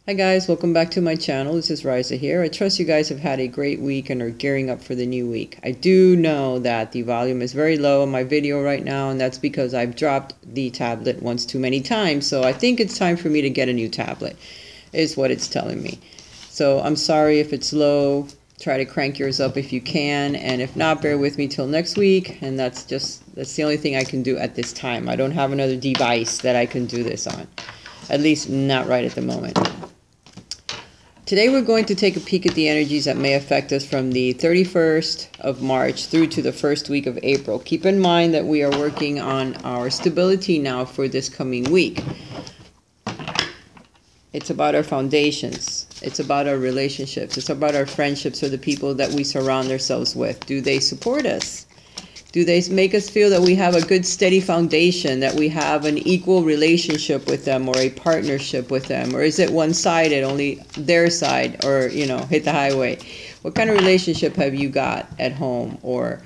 Hi guys, welcome back to my channel. This is Raisa here. I trust you guys have had a great week and are gearing up for the new week. I do know that the volume is very low on my video right now, and that's because I've dropped the tablet once too many times. So I think it's time for me to get a new tablet, is what it's telling me. So I'm sorry if it's low. Try to crank yours up if you can, and if not, bear with me till next week. And that's the only thing I can do at this time. I don't have another device that I can do this on, at least not right at the moment. Today we're going to take a peek at the energies that may affect us from the 31st of March through to the first week of April. Keep in mind that we are working on our stability now for this coming week. It's about our foundations. It's about our relationships. It's about our friendships or the people that we surround ourselves with. Do they support us? Do they make us feel that we have a good steady foundation, that we have an equal relationship with them or a partnership with them? Or is it one-sided, only their side, or, hit the highway? What kind of relationship have you got at home or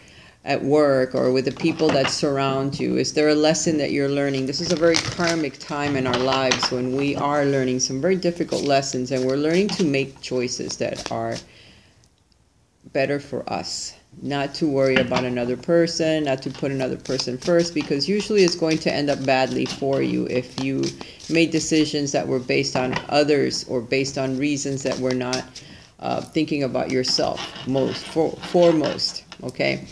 at work or with the people that surround you? Is there a lesson that you're learning? This is a very karmic time in our lives when we are learning some very difficult lessons, and we're learning to make choices that are better for us. Not to worry about another person, not to put another person first, because usually it's going to end up badly for you if you made decisions that were based on others or based on reasons that were not thinking about yourself foremost. Okay,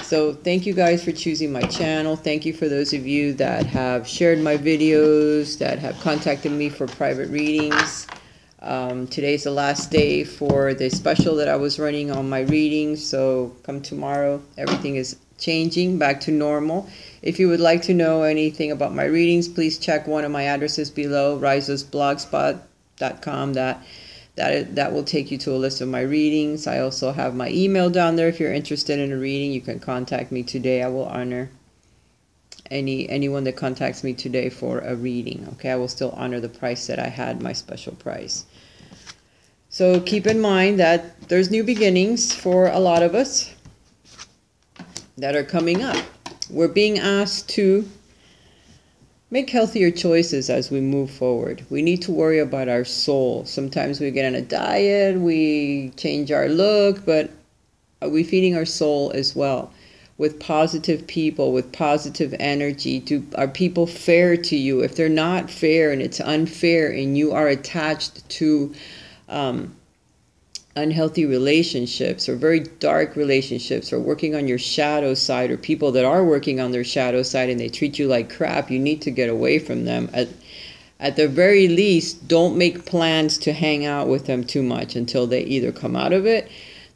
so thank you guys for choosing my channel. Thank you for those of you that have shared my videos, that have contacted me for private readings. Today's the last day for the special that I was running on my readings, so come tomorrow everything is changing back to normal. If you would like to know anything about my readings, please check one of my addresses below, risasblogspot.com. That will take you to a list of my readings. I also have my email down there. If you're interested in a reading, you can contact me today. I will honor anyone that contacts me today for a reading. Okay, I will still honor the price that I had, my special price. So keep in mind that there's new beginnings for a lot of us that are coming up. We're being asked to make healthier choices as we move forward. We need to worry about our soul. Sometimes we get on a diet, we change our look, but are we feeding our soul as well? With positive people, with positive energy? Are people fair to you? If they're not fair and it's unfair and you are attached to unhealthy relationships or very dark relationships, or working on your shadow side, or people that are working on their shadow side and they treat you like crap, you need to get away from them. At the very least, don't make plans to hang out with them too much until they either come out of it,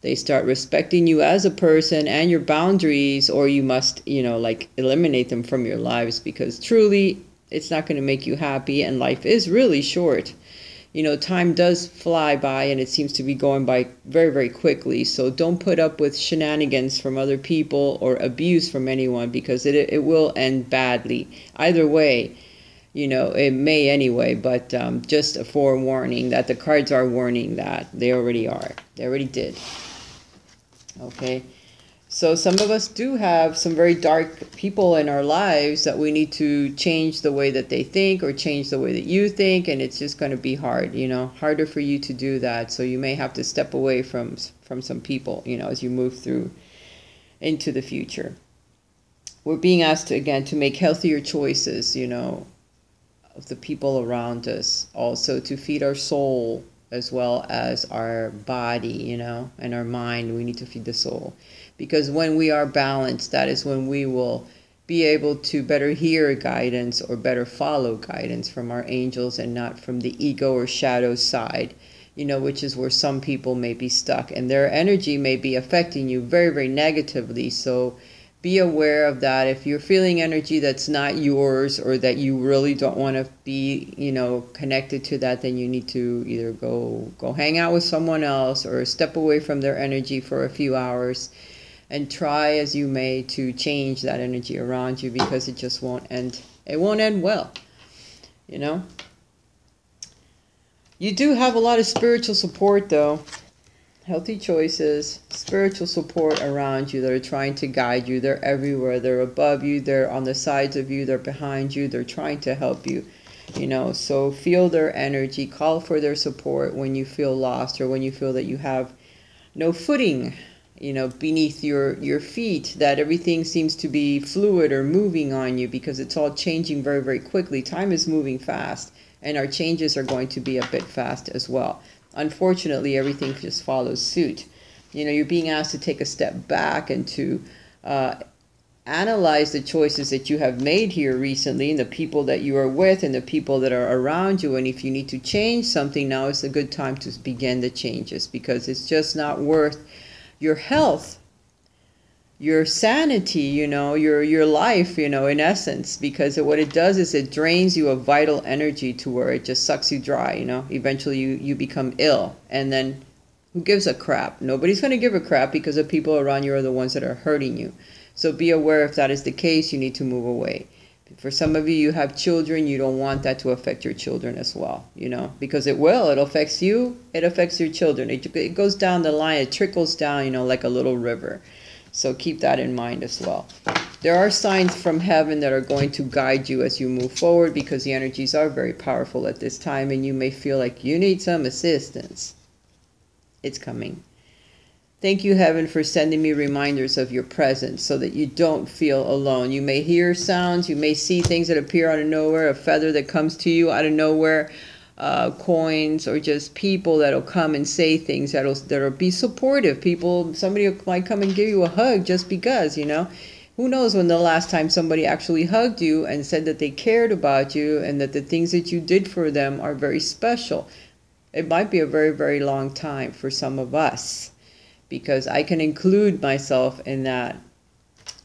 they start respecting you as a person and your boundaries, or you must, eliminate them from your lives, because truly it's not going to make you happy, and life is really short. Time does fly by, and it seems to be going by very, very quickly. So don't put up with shenanigans from other people or abuse from anyone, because it will end badly. Either way, it may anyway, but just a forewarning that the cards are warning that they already are. They already did. Okay, so some of us do have some very dark people in our lives that we need to change the way that they think, or change the way that you think, and it's just going to be hard, harder for you to do that. So you may have to step away from some people, as you move through into the future. We're being asked again to make healthier choices, of the people around us, also to feed our soul as well as our body, and our mind. We need to feed the soul, because when we are balanced, that is when we will be able to better hear guidance or better follow guidance from our angels, and not from the ego or shadow side, which is where some people may be stuck, and their energy may be affecting you very, very negatively. So be aware of that. If you're feeling energy that's not yours, or that you really don't want to be, connected to that, then you need to either go hang out with someone else, or step away from their energy for a few hours, and try as you may to change that energy around you, because it just won't end. It won't end well. You do have a lot of spiritual support, though. Healthy choices, spiritual support around you that are trying to guide you. They're everywhere. They're above you. They're on the sides of you. They're behind you. They're trying to help you. So feel their energy, call for their support when you feel lost or when you feel that you have no footing, beneath your feet, that everything seems to be fluid or moving on you, because it's all changing very, very quickly. Time is moving fast, and our changes are going to be a bit fast as well. Unfortunately, everything just follows suit. You're being asked to take a step back and to analyze the choices that you have made here recently, and the people that you are with and the people that are around you. And if you need to change something, now is a good time to begin the changes, because it's just not worth your health, your sanity, your life, in essence, because what it does is it drains you of vital energy to where it just sucks you dry. Eventually you become ill, and then who gives a crap? Nobody's going to give a crap, because the people around you are the ones that are hurting you. So be aware, if that is the case, you need to move away. For some of you, you have children, you don't want that to affect your children as well, because it will. It affects you, it affects your children. It goes down the line, it trickles down, like a little river. So keep that in mind as well. There are signs from heaven that are going to guide you as you move forward, because the energies are very powerful at this time, and you may feel like you need some assistance. It's coming. Thank you, Heaven, for sending me reminders of your presence so that you don't feel alone. You may hear sounds, you may see things that appear out of nowhere, a feather that comes to you out of nowhere, coins, or just people that'll come and say things that'll be supportive. Somebody might come and give you a hug just because, Who knows when the last time somebody actually hugged you and said that they cared about you and that the things that you did for them are very special. It might be a very, very long time for some of us, because I can include myself in that.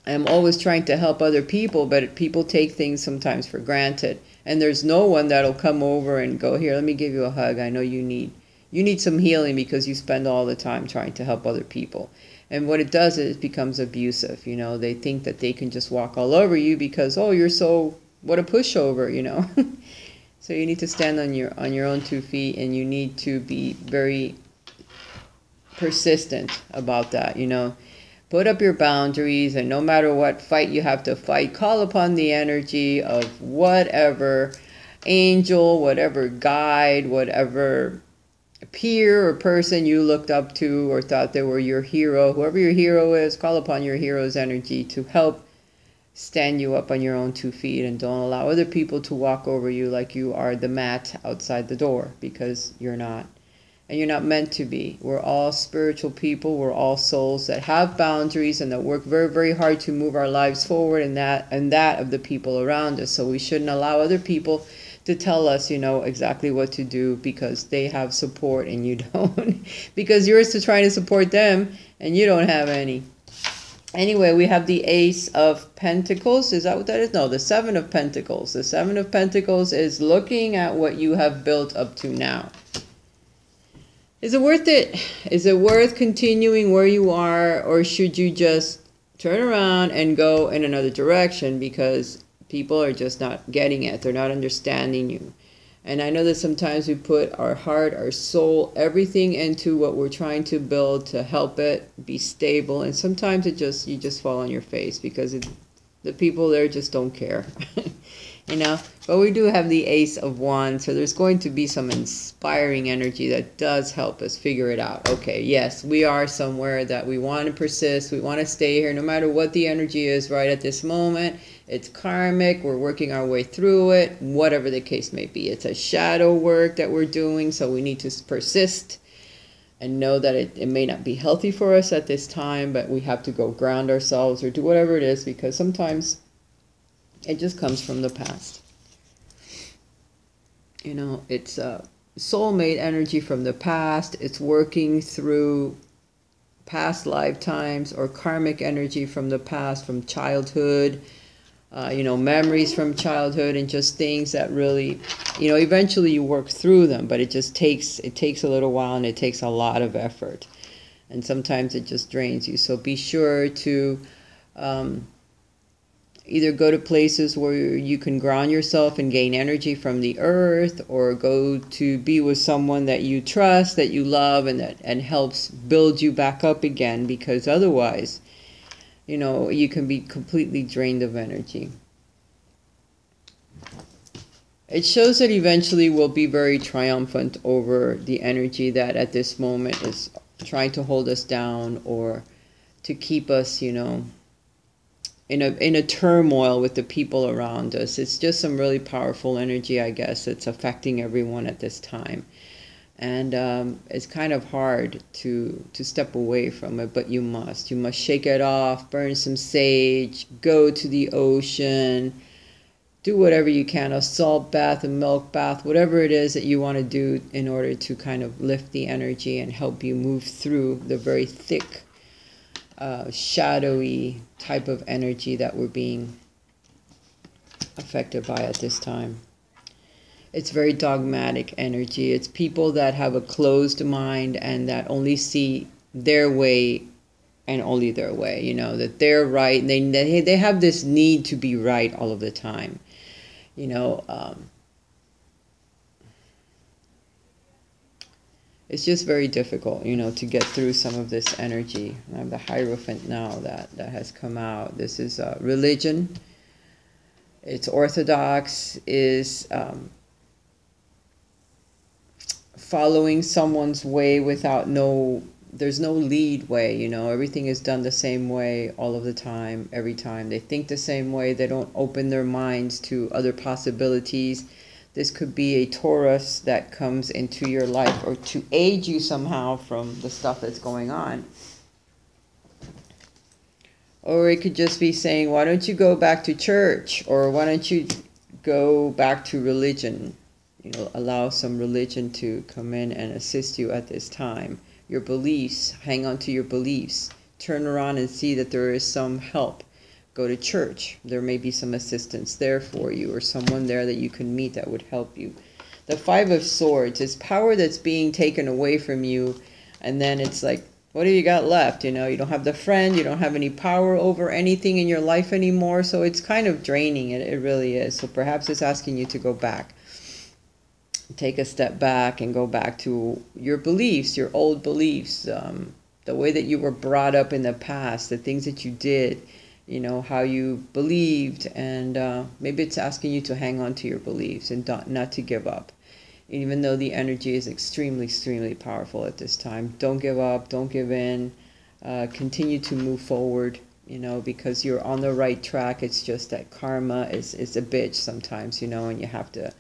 I'm always trying to help other people, but people take things sometimes for granted. And there's no one that'll come over and go, here, let me give you a hug. I know you need some healing, because you spend all the time trying to help other people. And what it does is it becomes abusive. They think that they can just walk all over you because, oh, what a pushover, So you need to stand on your own 2 feet, and you need to be very persistent about that. Put up your boundaries, and no matter what fight you have to fight, call upon the energy of whatever angel, whatever guide, whatever peer or person you looked up to or thought they were your hero. Whoever your hero is, call upon your hero's energy to help stand you up on your own 2 feet, and don't allow other people to walk over you like you are the mat outside the door, because you're not. And you're not meant to be. We're all spiritual people. We're all souls that have boundaries and that work very, very hard to move our lives forward, and that of the people around us. So we shouldn't allow other people to tell us, exactly what to do, because they have support and you don't. Because you're trying to support them and you don't have any. Anyway, we have the Ace of Pentacles. Is that what that is? No, the Seven of Pentacles. The Seven of Pentacles is looking at what you have built up to now. Is it worth it? Is it worth continuing where you are, or should you just turn around and go in another direction, because people are just not getting it. They're not understanding you. And I know that sometimes we put our heart, our soul, everything into what we're trying to build to help it be stable, and sometimes you just fall on your face, because the people there just don't care. But we do have the Ace of Wands, so there's going to be some inspiring energy that does help us figure it out. Okay, yes, we are somewhere that we want to persist, we want to stay here no matter what the energy is right at this moment. It's karmic, we're working our way through it, whatever the case may be. It's a shadow work that we're doing, so we need to persist and know that it may not be healthy for us at this time, but we have to go ground ourselves or do whatever it is, because sometimes it just comes from the past. It's soulmate energy from the past. It's working through past lifetimes, or karmic energy from the past, from childhood, memories from childhood, and just things that really, eventually you work through them, but it takes a little while, and it takes a lot of effort. And sometimes it just drains you. So be sure to either go to places where you can ground yourself and gain energy from the earth, or go to be with someone that you trust, that you love, and helps build you back up again, because otherwise, you can be completely drained of energy. It shows that eventually we'll be very triumphant over the energy that at this moment is trying to hold us down or to keep us, in a turmoil with the people around us. It's just some really powerful energy, I guess, that's affecting everyone at this time. And it's kind of hard to step away from it, but you must. You must shake it off, burn some sage, go to the ocean, do whatever you can, a salt bath, a milk bath, whatever it is that you want to do in order to kind of lift the energy and help you move through the very thick, shadowy type of energy that we're being affected by at this time. It's very dogmatic energy. It's people that have a closed mind and that only see their way and only their way, that they're right. And they have this need to be right all of the time. It's just very difficult, to get through some of this energy. I have the Hierophant now that has come out. This is religion. It's orthodox, is following someone's way without there's no lead way, everything is done the same way all of the time, every time. They think the same way, they don't open their minds to other possibilities. This could be a Taurus that comes into your life or to aid you somehow from the stuff that's going on. Or it could just be saying, why don't you go back to church? Or why don't you go back to religion? Allow some religion to come in and assist you at this time. Your beliefs, hang on to your beliefs. Turn around and see that there is some help. Go to church. There may be some assistance there for you or someone there that you can meet that would help you. The Five of Swords is power that's being taken away from you, and then it's like, what have you got left? You don't have the friend, you don't have any power over anything in your life anymore, so it's kind of draining. It really is. So perhaps it's asking you to go back. Take a step back and go back to your beliefs, your old beliefs, the way that you were brought up in the past, the things that you did, how you believed, and maybe it's asking you to hang on to your beliefs and not to give up. Even though the energy is extremely, extremely powerful at this time, don't give up, don't give in, continue to move forward, because you're on the right track. It's just that karma is a bitch sometimes, and you have to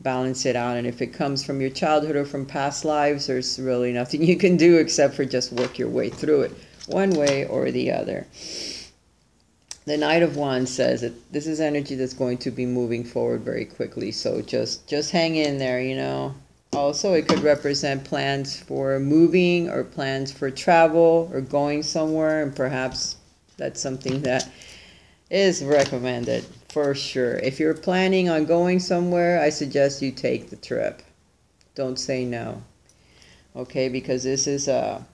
balance it out. And if it comes from your childhood or from past lives, there's really nothing you can do except for just work your way through it one way or the other. The Knight of Wands says that this is energy that's going to be moving forward very quickly, so just hang in there. Also, it could represent plans for moving or plans for travel or going somewhere, and perhaps that's something that is recommended for sure. If you're planning on going somewhere, I suggest you take the trip. Don't say no. Okay, because this is a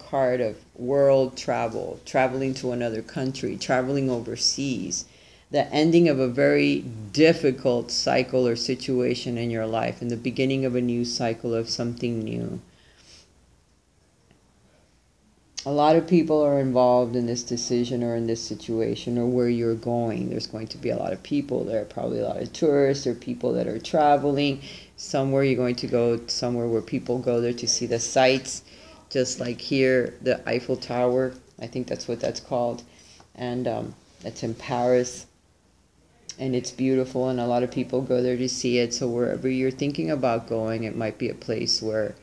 card of world travel, traveling to another country, traveling overseas, the ending of a very difficult cycle or situation in your life, and the beginning of a new cycle of something new. A lot of people are involved in this decision or in this situation or where you're going. There's going to be a lot of people there, probably a lot of tourists or people that are traveling. Somewhere you're going to go, somewhere where people go there to see the sights, just like here, the Eiffel Tower. I think that's what that's called. And it's in Paris. And it's beautiful, and a lot of people go there to see it. So wherever you're thinking about going, it might be a place where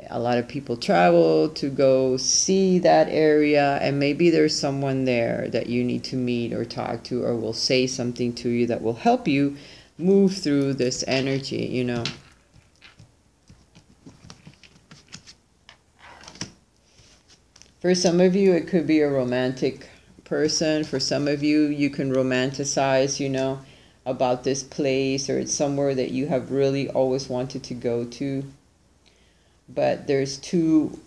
a lot of people travel to go see that area, and maybe there's someone there that you need to meet or talk to, or will say something to you that will help you move through this energy, For some of you, it could be a romantic person. For some of you, you can romanticize, about this place, or it's somewhere that you have really always wanted to go to. But there are two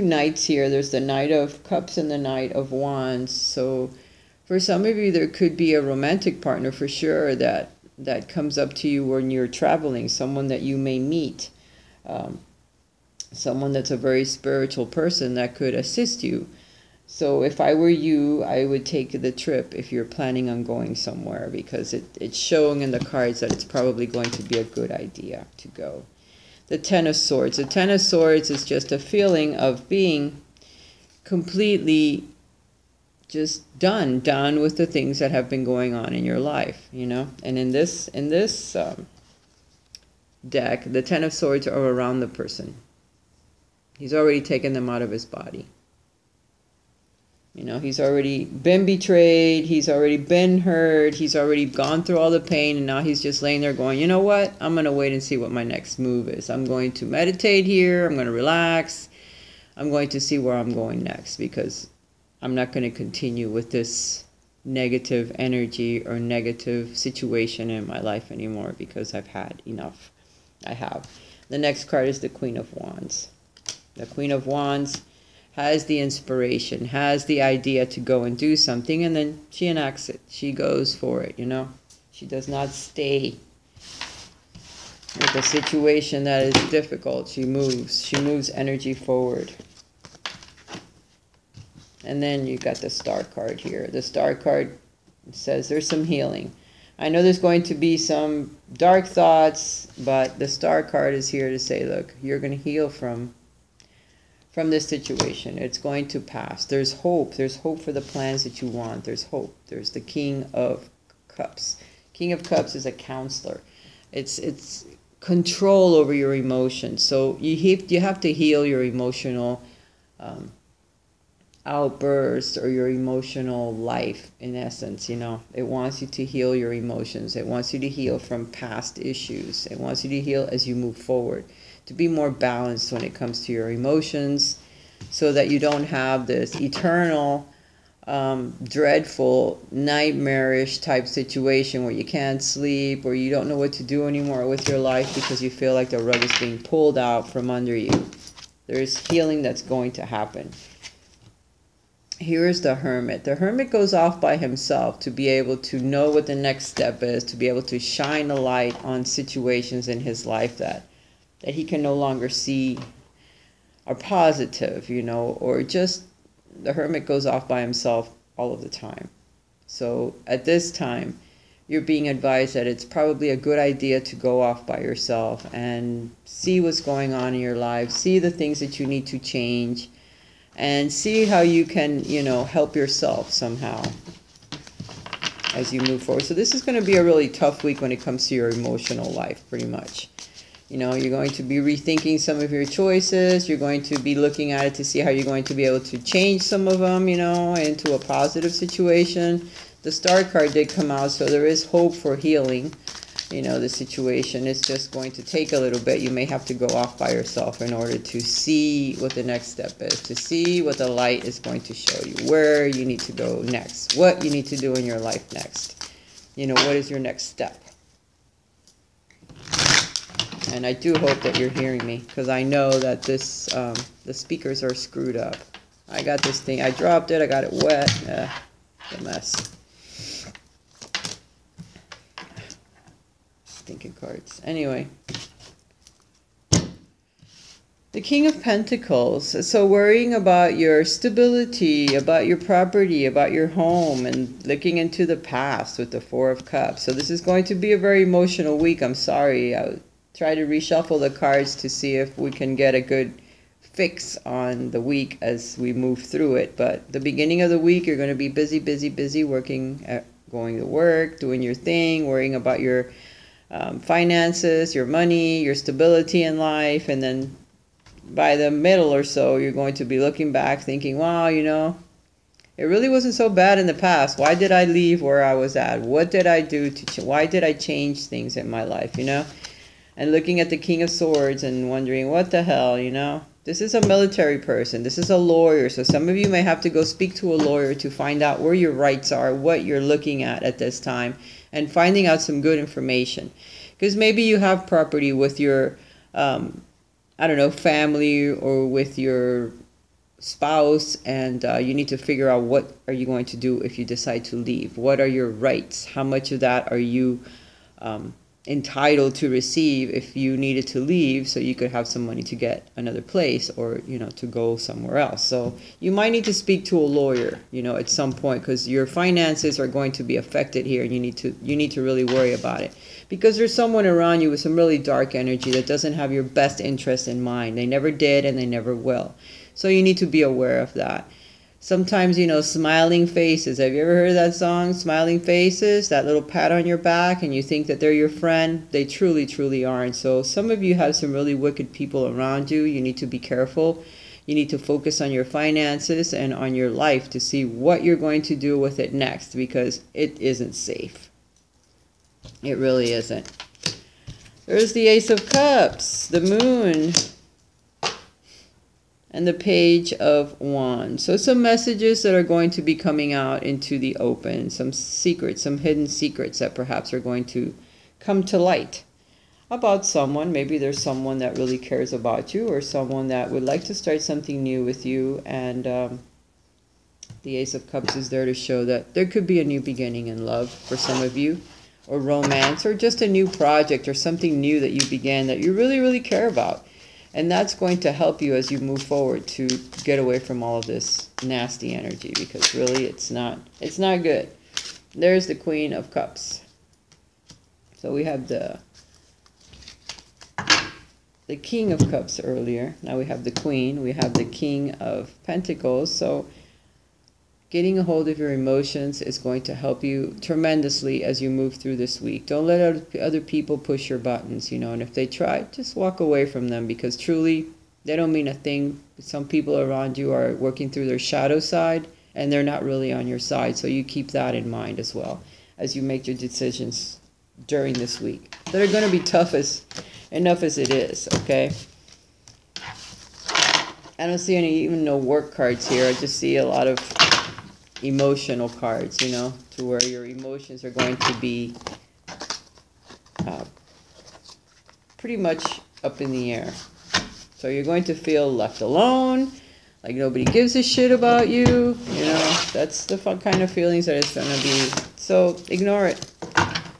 knights here. There's the Knight of Cups and the Knight of Wands. So for some of you, there could be a romantic partner for sure that comes up to you when you're traveling, someone that you may meet, someone that's a very spiritual person that could assist you So if I were you, I would take the trip if you're planning on going somewhere, because it's showing in the cards that it's probably going to be a good idea to go. The Ten of Swords. The Ten of Swords is just a feeling of being completely just done with the things that have been going on in your life, you know. And in this deck, the Ten of Swords are around the person. He's already taken them out of his body. You know, he's already been betrayed, he's already been hurt, he's already gone through all the pain, and now he's just laying there going, you know what, I'm going to wait and see what my next move is. I'm going to meditate here, I'm going to relax, I'm going to see where I'm going next, because I'm not going to continue with this negative energy or negative situation in my life anymore, because I've had enough. I have. The next card is the Queen of Wands. The Queen of Wands has the inspiration, has the idea to go and do something, and then she enacts it. She goes for it, you know. She does not stay with a situation that is difficult. She moves. She moves energy forward. And then you got the Star card here. The Star card says there's some healing. I know there's going to be some dark thoughts, but the Star card is here to say, look, you're going to heal from this situation. It's going to pass. There's hope. There's hope for the plans that you want. There's hope. There's the King of Cups. King of Cups is a counselor. It's control over your emotions. So you have to heal your emotional outburst or your emotional life, in essence. You know, it wants you to heal your emotions. It wants you to heal from past issues. It wants you to heal as you move forward, to be more balanced when it comes to your emotions, so that you don't have this eternal, dreadful, nightmarish type situation where you can't sleep or you don't know what to do anymore with your life because you feel like the rug is being pulled out from under you. There's healing that's going to happen. Here is the Hermit. The Hermit goes off by himself to be able to know what the next step is, to be able to shine a light on situations in his life that he can no longer see are positive, you know, or just the Hermit goes off by himself all of the time. So at this time, you're being advised that it's probably a good idea to go off by yourself and see what's going on in your life, see the things that you need to change, and see how you can, you know, help yourself somehow as you move forward. So this is going to be a really tough week when it comes to your emotional life, pretty much. You know, you're going to be rethinking some of your choices. You're going to be looking at it to see how you're going to be able to change some of them, you know, into a positive situation. The Star card did come out, so there is hope for healing. You know, the situation is just going to take a little bit. You may have to go off by yourself in order to see what the next step is, to see what the light is going to show you, where you need to go next, what you need to do in your life next. You know, what is your next step? And I do hope that you're hearing me, because I know that this the speakers are screwed up. I got this thing, I dropped it, I got it wet. A mess. Stinking cards. Anyway. The King of Pentacles. So worrying about your stability, about your property, about your home, and looking into the past with the Four of Cups. So this is going to be a very emotional week. I'm sorry. I'll try to reshuffle the cards to see if we can get a good fix on the week as we move through it. But the beginning of the week, you're going to be busy, busy, busy working, going to work, doing your thing, worrying about your finances, your money, your stability in life. And then by the middle or so, you're going to be looking back thinking, wow, you know, it really wasn't so bad in the past. Why did I leave where I was at? What did I do why did I change things in my life, you know? And looking at the King of Swords and wondering, what the hell, you know? This is a military person. This is a lawyer. So some of you may have to go speak to a lawyer to find out where your rights are, what you're looking at this time, and finding out some good information. Because maybe you have property with your, I don't know, family or with your spouse, and you need to figure out what are you going to do if you decide to leave. What are your rights? How much of that are you entitled to receive if you needed to leave so you could have some money to get another place, or to go somewhere else. So you might need to speak to a lawyer at some point, because your finances are going to be affected here, and you need to really worry about it, because there's someone around you with some really dark energy that doesn't have your best interest in mind. They never did, and they never will. So you need to be aware of that. Sometimes, smiling faces. Have you ever heard that song, Smiling Faces? That little pat on your back, and you think that they're your friend. They truly, truly aren't. So some of you have some really wicked people around you. You need to be careful. You need to focus on your finances and on your life to see what you're going to do with it next, because it isn't safe. It really isn't. There's the Ace of Cups, the Moon, and the Page of Wands. So some messages that are going to be coming out into the open, some secrets, some hidden secrets that perhaps are going to come to light about someone. Maybe there's someone that really cares about you, or someone that would like to start something new with you. And the Ace of Cups is there to show that there could be a new beginning in love for some of you, or romance, or just a new project or something new that you began that you really, really care about. And that's going to help you as you move forward to get away from all of this nasty energy, because really it's not good. There's the Queen of Cups. So we have the King of Cups earlier. Now we have the Queen. We have the King of Pentacles. So getting a hold of your emotions is going to help you tremendously as you move through this week. Don't let other people push your buttons, and if they try, just walk away from them, because truly they don't mean a thing. Some people around you are working through their shadow side, and they're not really on your side. So you keep that in mind as well as you make your decisions during this week that are going to be tough enough as it is, okay? I don't see no work cards here. I just see a lot of emotional cards, to where your emotions are going to be pretty much up in the air. So you're going to feel left alone, like nobody gives a shit about you. That's the fun kind of feelings that it's going to be. So ignore it.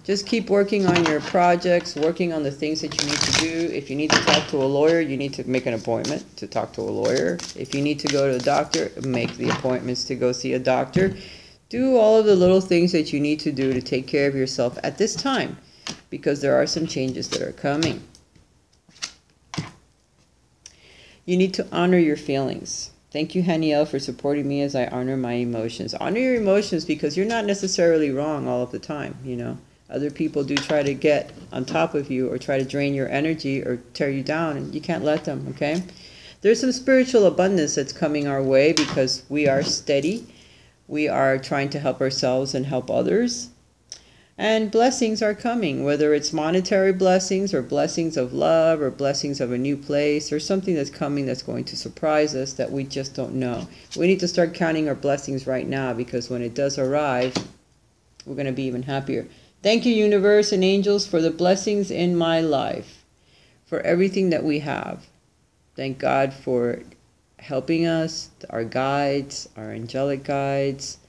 Just keep working on your projects, working on the things that you need to do. If you need to talk to a lawyer, you need to make an appointment to talk to a lawyer. If you need to go to a doctor, make the appointments to go see a doctor. Do all of the little things that you need to do to take care of yourself at this time, because there are some changes that are coming. You need to honor your feelings. Thank you, Haniel, for supporting me as I honor my emotions. Honor your emotions, because you're not necessarily wrong all of the time, Other people do try to get on top of you, or try to drain your energy, or tear you down, and you can't let them, okay? There's some spiritual abundance that's coming our way, because we are steady. We are trying to help ourselves and help others. And blessings are coming, whether it's monetary blessings, or blessings of love, or blessings of a new place, or something that's coming that's going to surprise us that we just don't know. We need to start counting our blessings right now, because when it does arrive, we're going to be even happier. Thank you, universe and angels, for the blessings in my life, for everything that we have. Thank God for helping us, our guides, our angelic guides,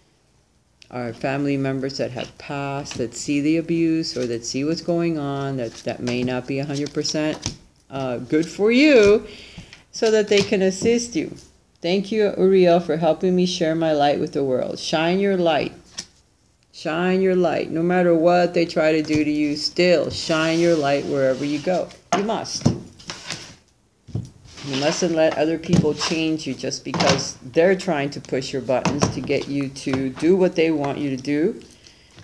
our family members that have passed, that see the abuse, or that see what's going on, that may not be 100% good for you, so that they can assist you. Thank you, Uriel, for helping me share my light with the world. Shine your light. Shine your light. No matter what they try to do to you, still shine your light wherever you go. You must. You mustn't let other people change you just because they're trying to push your buttons to get you to do what they want you to do,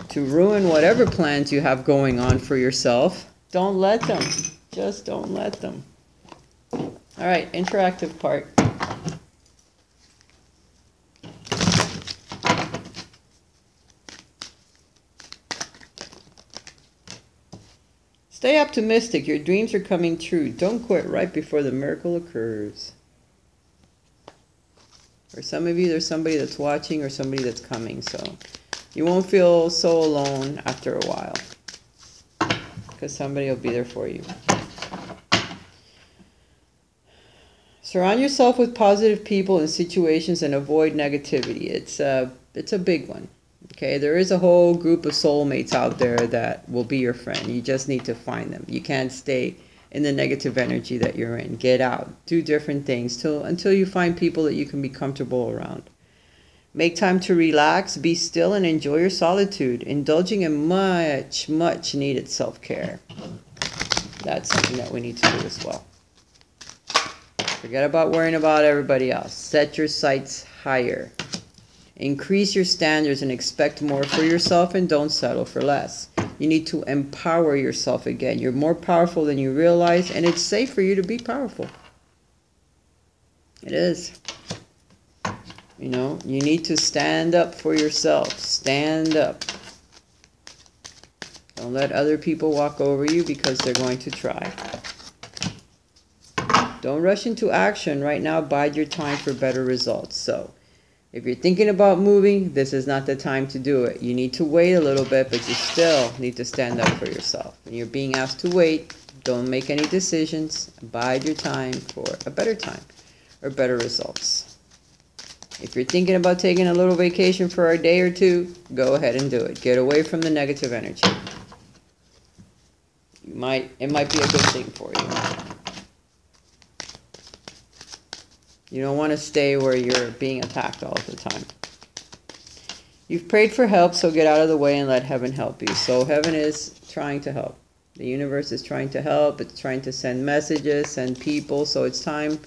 to ruin whatever plans you have going on for yourself. Don't let them. Just don't let them. All right, interactive part. Stay optimistic. Your dreams are coming true. Don't quit right before the miracle occurs. For some of you, there's somebody that's watching or somebody that's coming. So you won't feel so alone after a while, because somebody will be there for you. Surround yourself with positive people and situations and avoid negativity. It's a big one. Okay, there is a whole group of soulmates out there that will be your friend. You just need to find them. You can't stay in the negative energy that you're in. Get out. Do different things until you find people that you can be comfortable around. Make time to relax, be still, and enjoy your solitude, indulging in much, much needed self-care. That's something that we need to do as well. Forget about worrying about everybody else. Set your sights higher. Increase your standards and expect more for yourself, and don't settle for less. You need to empower yourself again. You're more powerful than you realize, and it's safe for you to be powerful. It is. You know, you need to stand up for yourself. Stand up. Don't let other people walk over you because they're going to try. Don't rush into action. Right now, bide your time for better results. So, if you're thinking about moving, this is not the time to do it. You need to wait a little bit, but you still need to stand up for yourself. When you're being asked to wait, don't make any decisions. Bide your time for a better time or better results. If you're thinking about taking a little vacation for a day or two, go ahead and do it. Get away from the negative energy. It might be a good thing for you. You don't want to stay where you're being attacked all the time. You've prayed for help, so get out of the way and let heaven help you. So heaven is trying to help. The universe is trying to help. It's trying to send messages, send people. So it's time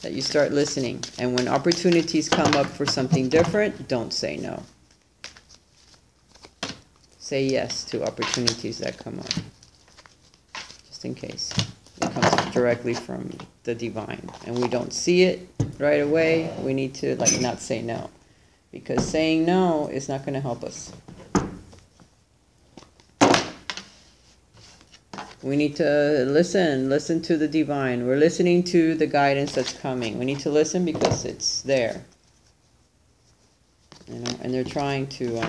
that you start listening. And when opportunities come up for something different, don't say no. Say yes to opportunities that come up. Just in case. It comes directly from the divine. And we don't see it right away. We need to not say no. Because saying no is not going to help us. We need to listen to the divine. We're listening to the guidance that's coming. We need to listen because it's there. You know, and they're trying to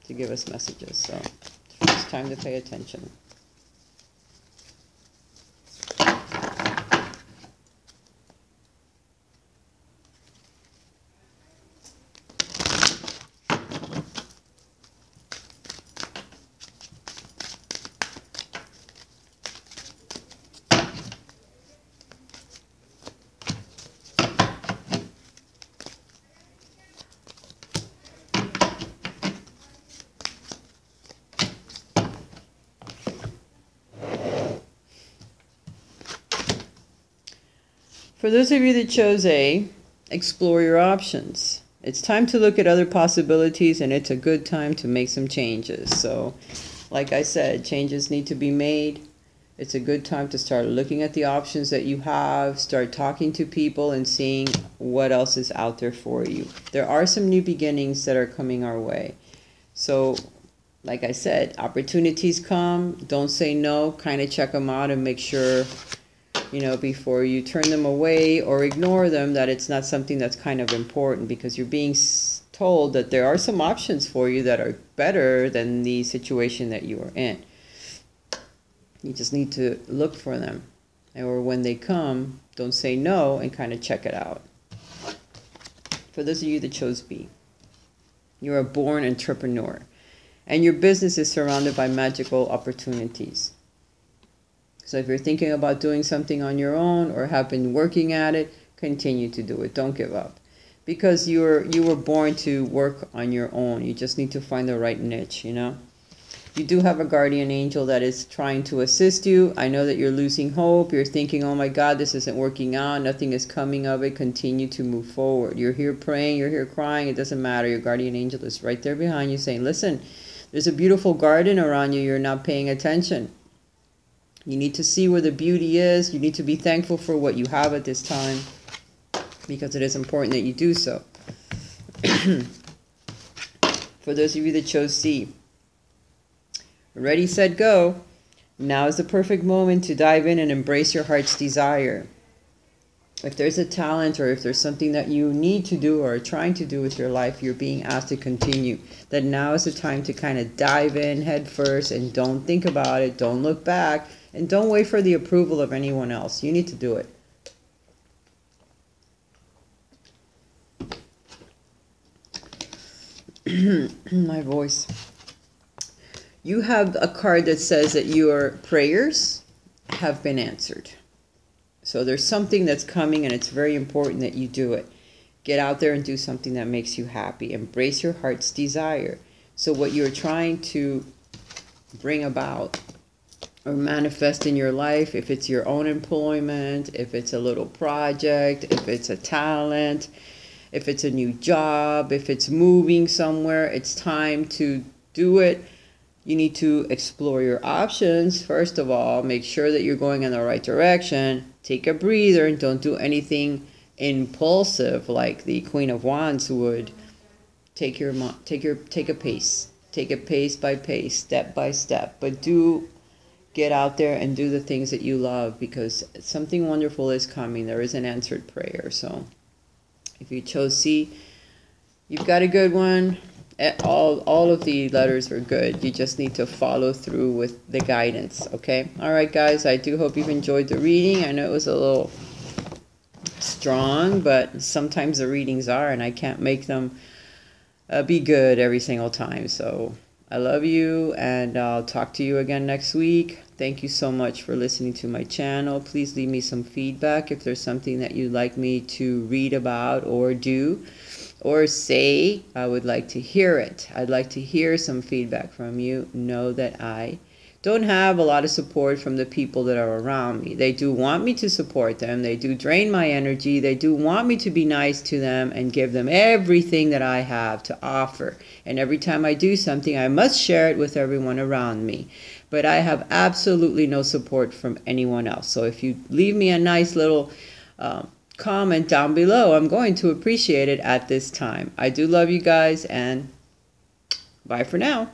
give us messages. So it's time to pay attention. For those of you that chose A, explore your options. It's time to look at other possibilities, and it's a good time to make some changes. So, like I said, changes need to be made. It's a good time to start looking at the options that you have, start talking to people and seeing what else is out there for you. There are some new beginnings that are coming our way. So, like I said, opportunities come, don't say no, kind of check them out and make sure, before you turn them away or ignore them, that it's not something that's kind of important, because you're being told that there are some options for you that are better than the situation that you are in. You just need to look for them. Or when they come, don't say no and kind of check it out. For those of you that chose B, you're a born entrepreneur, and your business is surrounded by magical opportunities. So if you're thinking about doing something on your own or have been working at it, continue to do it. Don't give up. Because you were born to work on your own. You just need to find the right niche, You do have a guardian angel that is trying to assist you. I know that you're losing hope. You're thinking, oh my God, this isn't working out. Nothing is coming of it. Continue to move forward. You're here praying. You're here crying. It doesn't matter. Your guardian angel is right there behind you saying, listen, there's a beautiful garden around you. You're not paying attention. You need to see where the beauty is. You need to be thankful for what you have at this time, because it is important that you do so. For those of you that chose C, ready, set, go. Now is the perfect moment to dive in and embrace your heart's desire. If there's a talent or if there's something that you need to do or are trying to do with your life, you're being asked to continue, then now is the time to kind of dive in head first and don't think about it. Don't look back and don't wait for the approval of anyone else. You need to do it. My voice. You have a card that says that your prayers have been answered. So there's something that's coming, and it's very important that you do it. Get out there and do something that makes you happy. Embrace your heart's desire. So what you're trying to bring about or manifest in your life, if it's your own employment, if it's a little project, if it's a talent, if it's a new job, if it's moving somewhere, it's time to do it. You need to explore your options. First of all, make sure that you're going in the right direction. Take a breather and don't do anything impulsive like the Queen of Wands would. Take a pace. Take it pace by pace, step by step. But get out there and do the things that you love, because something wonderful is coming. There is an answered prayer. So if you chose C, you've got a good one. All of the letters are good. You just need to follow through with the guidance, okay? All right, guys, I do hope you've enjoyed the reading. I know it was a little strong, but sometimes the readings are, and I can't make them be good every single time. So I love you, and I'll talk to you again next week. Thank you so much for listening to my channel. Please leave me some feedback if there's something that you'd like me to read about or do or say. I would like to hear it. I'd like to hear some feedback from you. Know that I don't have a lot of support from the people that are around me. They do want me to support them. They do drain my energy. They do want me to be nice to them and give them everything that I have to offer. And every time I do something, I must share it with everyone around me. But I have absolutely no support from anyone else. So if you leave me a nice little comment down below, I'm going to appreciate it at this time. I do love you guys, and bye for now.